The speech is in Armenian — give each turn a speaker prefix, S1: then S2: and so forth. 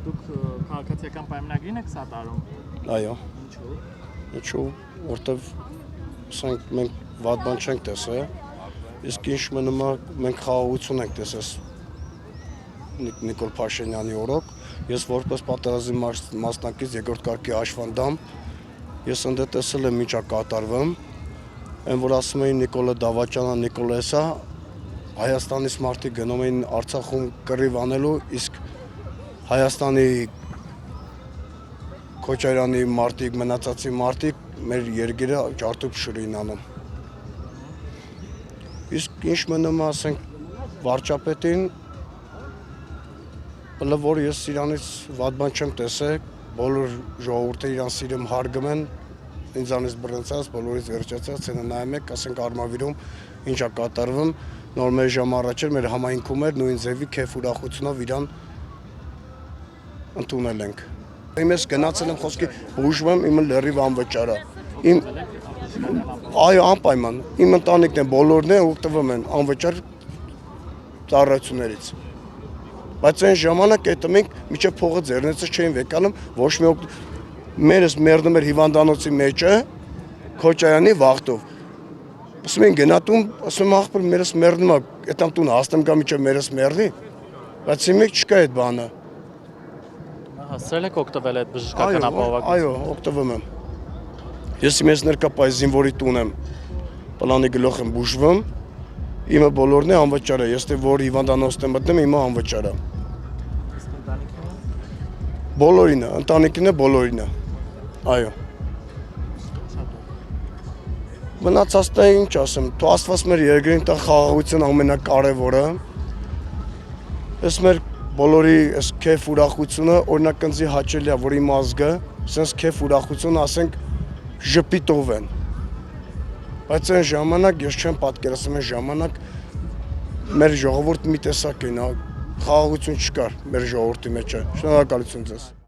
S1: Դուք քաղաքացիական պայմանագրին եք սատարում։
S2: Այո։
S1: Ինչու՞։
S2: Ինչու՞, որտեվ մենք վատ բան չենք տեսել, իսկ ինչ մնում է մենք խաղաղություն ենք տեսել Նիկոլ Փաշինյանի օրոք, ես որպես պատերազմի մասնակից երկրորդ կարգի հաշվանդամ, ես ընդ տեսել եմ ինչա կատարվում, այն որ ասում էին Նիկոլը դավաճանա, Նիկոլը էսա, Հայաստանից մարդիկ գնում էին Արցախում կռիվ անելու, իսկ Հայաստանի Քոչարյանի մարդիկ, մնացածի մարդիկ մեր երկիրը ջարդուփ շուրին անում։ Իսկ ինչ մնում է, ասենք, վարչապետին, որ ես իրանից վատ բան չեմ տեսել, բոլոր ժողովուրդը իրան սիրում հարգում են, ինձանից բռնցած, բոլորից վերջացած, ցենը նայում եք, ասենք Արմավիրում ինչա կատարվում, նոր մեր ժամ առաջ էր, մեր համայնքում էր նույն ձևի քեֆ ուրախությունով իրան ընդունել ենք։ Իմ ես գնացել եմ խոսքի բուժվում, իմ լրիվ անվճար է։ Այո, անպայման, իմ ընտանիքն է, բոլորն են օգտվում են անվճար ծառայություններից։ Բայց այն ժամանակ այդ մենք միջև փողը ձեռնեցս չէին վեկանում, ոչ մի մերս մերնում էր հիվանդանոցի մեջը Քոչարյանի վախտով։ Ասում են գնատում, ասում աղբոր մերս մերնում է, այդտամ տուն հասնեմ գա միջև մերս մերնի, բայց իմ մեկ չկա այդ բանը։
S1: Հասցրել եք օգտվել այդ բժշկական ապահովակից։
S2: Այո, օգտվում եմ։ Ես իմ ես ներկայ զինվորի տուն եմ, պլանի գլուխ եմ բուժվում, իմը բոլորն է անվճար է, ես թե որ հիվանդանոցն եմ մտնում, իմը անվճար է։ Բոլորին է, ընտանիքին է, բոլորին է, այո։ Մնացածն է ինչ ասեմ, դու աստված մեր երկրին տա խաղաղություն ամենակարևորը, ես մեր բոլորի այս քեֆ ուրախությունը, օրինակ ինձ հաճելի է, որ իմ ազգը, սենց քեֆ ուրախություն ասենք ժպիտով են, բայց այն ժամանակ ես չեմ պատկերացնում այն ժամանակ մեր ժողովուրդ մի տեսակ էին, խաղաղություն չկար մեր ժողովրդի մեջ, շնորհակալություն ձեզ։